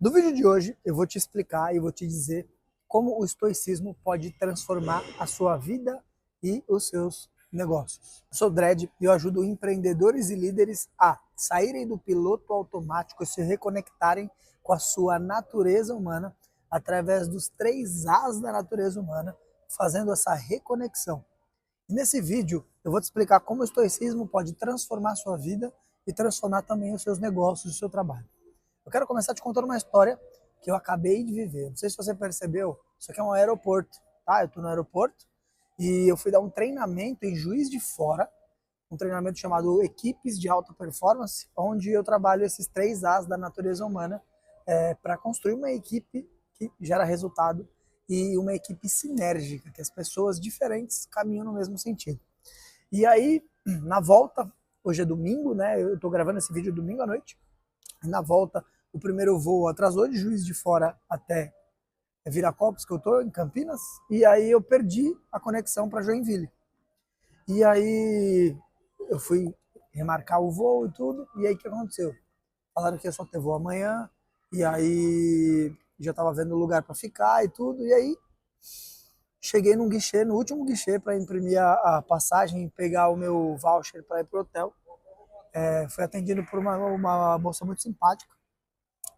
No vídeo de hoje, eu vou te explicar e vou te dizer como o estoicismo pode transformar a sua vida e os seus negócios. Eu sou Dredd e eu ajudo empreendedores e líderes a saírem do piloto automático e se reconectarem com a sua natureza humana através dos 3 As da natureza humana, fazendo essa reconexão. E nesse vídeo, eu vou te explicar como o estoicismo pode transformar a sua vida e transformar também os seus negócios e o seu trabalho. Eu quero começar te contando uma história que eu acabei de viver. Não sei se você percebeu, isso aqui é um aeroporto, tá? Eu estou no aeroporto e eu fui dar um treinamento em Juiz de Fora, um treinamento chamado Equipes de Alta Performance, onde eu trabalho esses 3 As da natureza humana para construir uma equipe que gera resultado e uma equipe sinérgica, que as pessoas diferentes caminham no mesmo sentido. E aí, na volta, hoje é domingo, né? Eu estou gravando esse vídeo domingo à noite. Na volta, o primeiro voo atrasou de Juiz de Fora até Viracopos, que eu estou em Campinas, e aí eu perdi a conexão para Joinville. E aí eu fui remarcar o voo e tudo, e aí o que aconteceu? Falaram que ia só ter voo amanhã, e aí já estava vendo lugar para ficar e tudo, e aí cheguei num guichê, no último guichê, para imprimir a passagem e pegar o meu voucher para ir pro hotel. Fui atendido por uma moça muito simpática.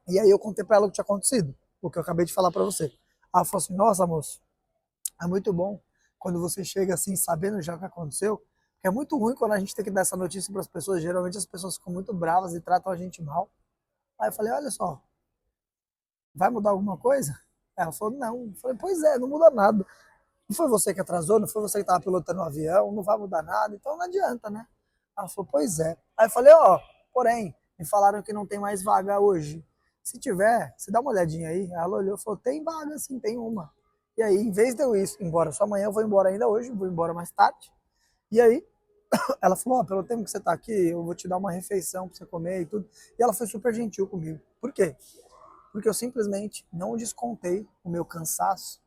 E aí eu contei para ela o que tinha acontecido, o que eu acabei de falar para você. Ela falou assim: nossa, moço, é muito bom quando você chega assim, sabendo já o que aconteceu, porque é muito ruim quando a gente tem que dar essa notícia para as pessoas. Geralmente as pessoas ficam muito bravas e tratam a gente mal. Aí eu falei: olha só, vai mudar alguma coisa? Ela falou: não. Eu falei: pois é, não muda nada. Não foi você que atrasou, não foi você que estava pilotando o avião, não vai mudar nada, então não adianta, né? Ela falou: pois é. Aí eu falei: ó, porém, me falaram que não tem mais vaga hoje. Se tiver, você dá uma olhadinha aí. Ela olhou e falou: tem vaga sim, tem uma. E aí, em vez de eu ir embora só amanhã, eu vou embora ainda hoje, vou embora mais tarde. E aí, ela falou: ó, pelo tempo que você tá aqui, eu vou te dar uma refeição pra você comer e tudo. E ela foi super gentil comigo. Por quê? Porque eu simplesmente não descontei o meu cansaço,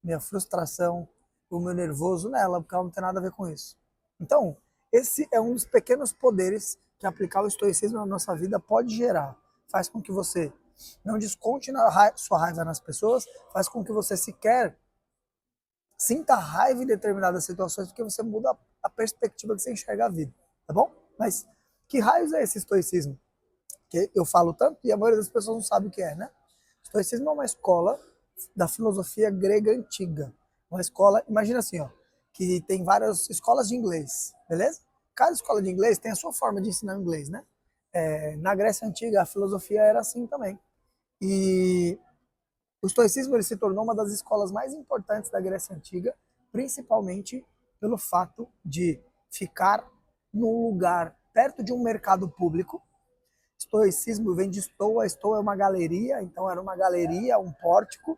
minha frustração, o meu nervoso nela, porque ela não tem nada a ver com isso. Então, esse é um dos pequenos poderes que aplicar o estoicismo na nossa vida pode gerar. Faz com que você não desconte sua raiva nas pessoas, faz com que você sequer sinta raiva em determinadas situações, porque você muda a perspectiva que você enxerga a vida, tá bom? Mas que raios é esse estoicismo? Que eu falo tanto e a maioria das pessoas não sabe o que é, né? Estoicismo é uma escola da filosofia grega antiga. Uma escola, imagina assim, ó, que tem várias escolas de inglês, beleza? Cada escola de inglês tem a sua forma de ensinar inglês, né? Na Grécia Antiga, a filosofia era assim também. E o estoicismo ele se tornou uma das escolas mais importantes da Grécia Antiga, principalmente pelo fato de ficar num lugar perto de um mercado público. Estoicismo vem de estoa, estoa é uma galeria, então era uma galeria, um pórtico,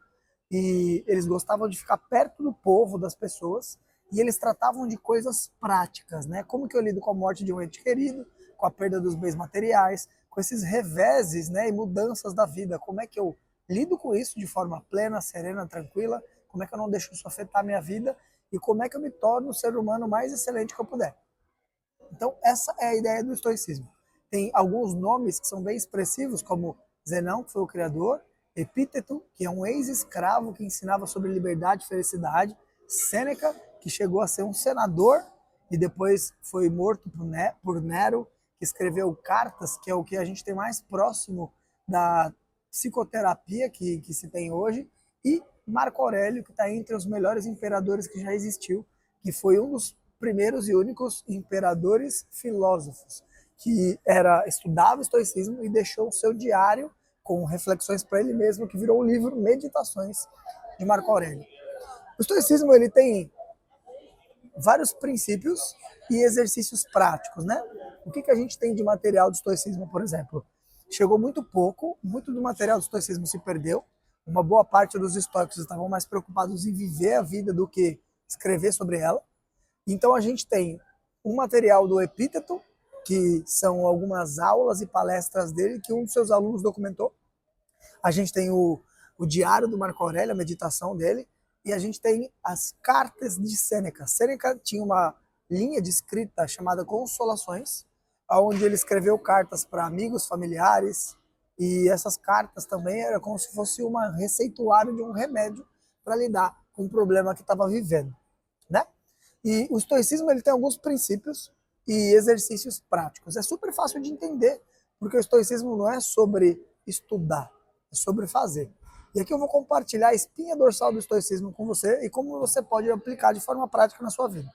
e eles gostavam de ficar perto do povo, das pessoas, e eles tratavam de coisas práticas, né? Como que eu lido com a morte de um ente querido, com a perda dos bens materiais, com esses reveses, né, e mudanças da vida, como é que eu lido com isso de forma plena, serena, tranquila, como é que eu não deixo isso afetar a minha vida, e como é que eu me torno o ser humano mais excelente que eu puder. Então, essa é a ideia do estoicismo. Tem alguns nomes que são bem expressivos, como Zenão, que foi o criador, Epíteto, que é um ex-escravo que ensinava sobre liberdade e felicidade, Sêneca, que chegou a ser um senador e depois foi morto por Nero, que escreveu cartas, que é o que a gente tem mais próximo da psicoterapia que se tem hoje, e Marco Aurélio, que está entre os melhores imperadores que já existiu, que foi um dos primeiros e únicos imperadores filósofos, que estudava estoicismo e deixou o seu diário com reflexões para ele mesmo, que virou o livro Meditações de Marco Aurélio. O estoicismo ele tem vários princípios e exercícios práticos, né? O que a gente tem de material do estoicismo, por exemplo? Chegou muito pouco, muito do material do estoicismo se perdeu. Uma boa parte dos estoicos estavam mais preocupados em viver a vida do que escrever sobre ela. Então a gente tem um material do Epíteto, que são algumas aulas e palestras dele que um dos seus alunos documentou. A gente tem o diário do Marco Aurélio, a meditação dele, e a gente tem as cartas de Sêneca. Sêneca tinha uma linha de escrita chamada Consolações, onde ele escreveu cartas para amigos, familiares, E essas cartas também era como se fosse um receituário de um remédio para lidar com o problema que estava vivendo, né? E o estoicismo ele tem alguns princípios e exercícios práticos. É super fácil de entender, porque o estoicismo não é sobre estudar, é sobre fazer. E aqui eu vou compartilhar a espinha dorsal do estoicismo com você e como você pode aplicar de forma prática na sua vida.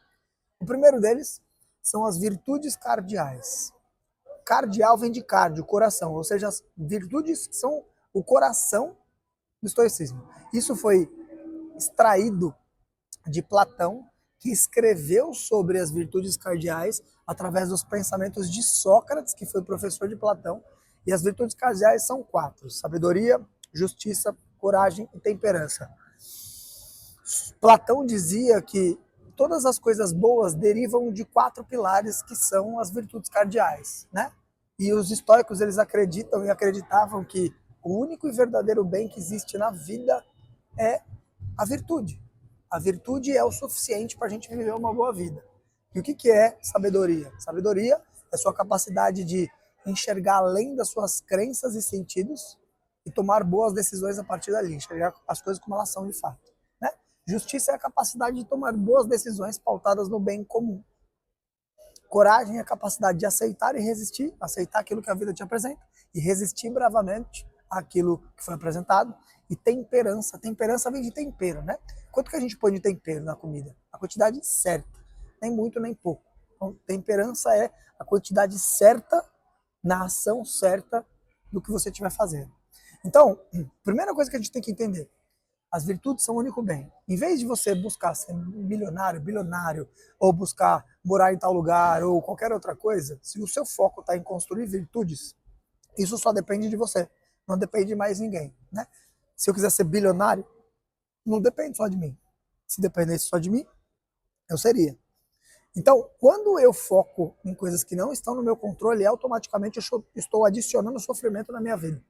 O primeiro deles são as virtudes cardeais. Cardial vem de cardio, coração, ou seja, as virtudes que são o coração do estoicismo. Isso foi extraído de Platão, que escreveu sobre as virtudes cardeais através dos pensamentos de Sócrates, que foi professor de Platão. E as virtudes cardeais são 4: sabedoria, justiça, coragem e temperança. Platão dizia que todas as coisas boas derivam de 4 pilares que são as virtudes cardeais, né? E os estoicos eles acreditam e acreditavam que o único e verdadeiro bem que existe na vida é a virtude. A virtude é o suficiente para a gente viver uma boa vida. E o que é sabedoria? Sabedoria é sua capacidade de enxergar além das suas crenças e sentidos e tomar boas decisões a partir dali, enxergar as coisas como elas são de fato. Né? Justiça é a capacidade de tomar boas decisões pautadas no bem comum. Coragem é a capacidade de aceitar e resistir, aceitar aquilo que a vida te apresenta e resistir bravamente àquilo que foi apresentado. E temperança, temperança vem de tempero, né? Quanto que a gente põe de tempero na comida? A quantidade certa, nem muito nem pouco. Então, temperança é a quantidade certa na ação certa do que você estiver fazendo. Então, primeira coisa que a gente tem que entender, as virtudes são o único bem. Em vez de você buscar ser milionário, bilionário, ou buscar morar em tal lugar, ou qualquer outra coisa, se o seu foco está em construir virtudes, isso só depende de você, não depende de mais ninguém, né? Se eu quiser ser bilionário, não depende só de mim. Se dependesse só de mim, eu seria. Então, quando eu foco em coisas que não estão no meu controle, automaticamente eu estou adicionando sofrimento na minha vida.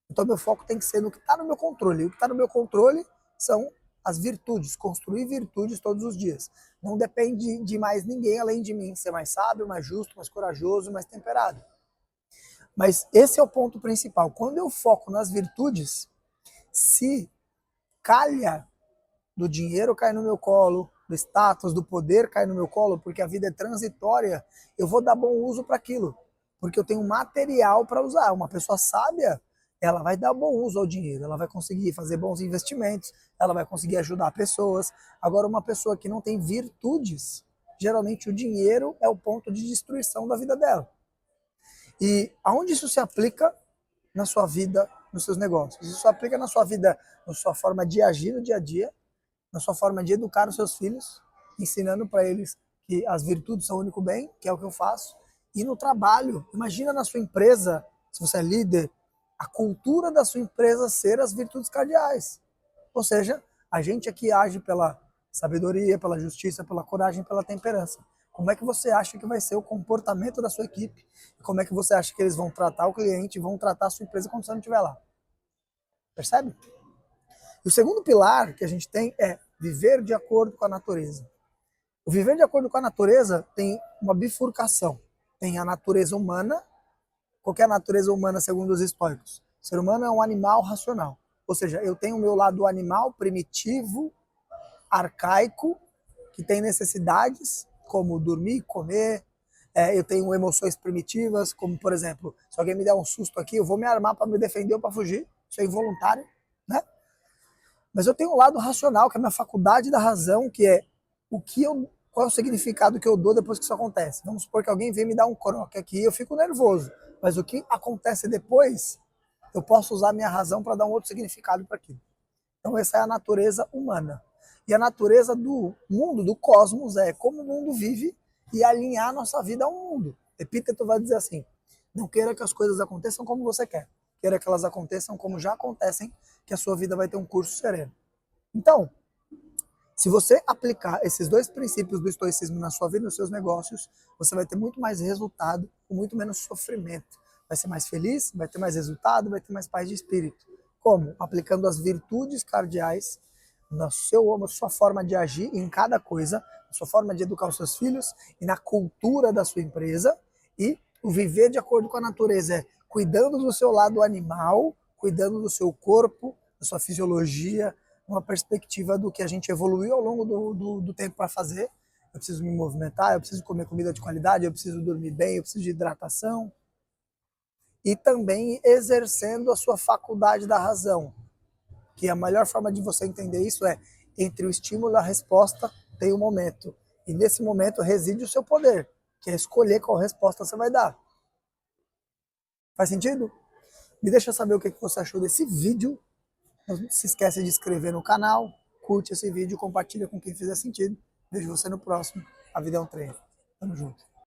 Então, meu foco tem que ser no que está no meu controle. E o que está no meu controle são as virtudes, construir virtudes todos os dias. Não depende de mais ninguém além de mim ser mais sábio, mais justo, mais corajoso, mais temperado. Mas esse é o ponto principal. Quando eu foco nas virtudes, se calha do dinheiro cair no meu colo, do status, do poder cair no meu colo, porque a vida é transitória, eu vou dar bom uso para aquilo, porque eu tenho material para usar. Uma pessoa sábia, ela vai dar bom uso ao dinheiro, ela vai conseguir fazer bons investimentos, ela vai conseguir ajudar pessoas. Agora, uma pessoa que não tem virtudes, geralmente o dinheiro é o ponto de destruição da vida dela. E aonde isso se aplica na sua vida, nos seus negócios? Isso se aplica na sua vida, na sua forma de agir no dia a dia, na sua forma de educar os seus filhos, ensinando para eles que as virtudes são o único bem, que é o que eu faço, e no trabalho. Imagina na sua empresa, se você é líder, a cultura da sua empresa ser as virtudes cardeais. Ou seja, a gente aqui age pela sabedoria, pela justiça, pela coragem, pela temperança. Como é que você acha que vai ser o comportamento da sua equipe? E como é que você acha que eles vão tratar o cliente, vão tratar a sua empresa quando você não estiver lá? Percebe? E o segundo pilar que a gente tem é viver de acordo com a natureza. O viver de acordo com a natureza tem uma bifurcação. Tem a natureza humana. Qual é a natureza humana segundo os estoicos? O ser humano é um animal racional. Ou seja, eu tenho o meu lado animal, primitivo, arcaico, que tem necessidades como dormir, comer. Eu tenho emoções primitivas, como, por exemplo, se alguém me der um susto aqui, eu vou me armar para me defender ou para fugir. Isso é involuntário, né? Mas eu tenho um lado racional, que é a minha faculdade da razão, que é qual é o significado que eu dou depois que isso acontece. Vamos supor que alguém vem me dar um croque aqui, eu fico nervoso. Mas o que acontece depois, eu posso usar a minha razão para dar um outro significado para aquilo. Então essa é a natureza humana. E a natureza do mundo, do cosmos, é como o mundo vive e alinhar a nossa vida ao mundo. Epíteto vai dizer assim, não queira que as coisas aconteçam como você quer. Queira que elas aconteçam como já acontecem, que a sua vida vai ter um curso sereno. Então, se você aplicar esses dois princípios do estoicismo na sua vida, nos seus negócios, você vai ter muito mais resultado, com muito menos sofrimento. Vai ser mais feliz, vai ter mais resultado, vai ter mais paz de espírito. Como? Aplicando as virtudes cardeais na sua forma de agir em cada coisa, na sua forma de educar os seus filhos e na cultura da sua empresa. E o viver de acordo com a natureza é cuidando do seu lado animal, cuidando do seu corpo, da sua fisiologia, uma perspectiva do que a gente evoluiu ao longo do tempo para fazer. Eu preciso me movimentar, eu preciso comer comida de qualidade, eu preciso dormir bem, eu preciso de hidratação. E também exercendo a sua faculdade da razão, que a melhor forma de você entender isso é entre o estímulo e a resposta tem um momento. E nesse momento reside o seu poder, que é escolher qual resposta você vai dar. Faz sentido? Me deixa saber o que você achou desse vídeo. Não se esqueça de se inscrever no canal, curte esse vídeo, compartilha com quem fizer sentido. Vejo você no próximo. A vida é um treino. Tamo junto.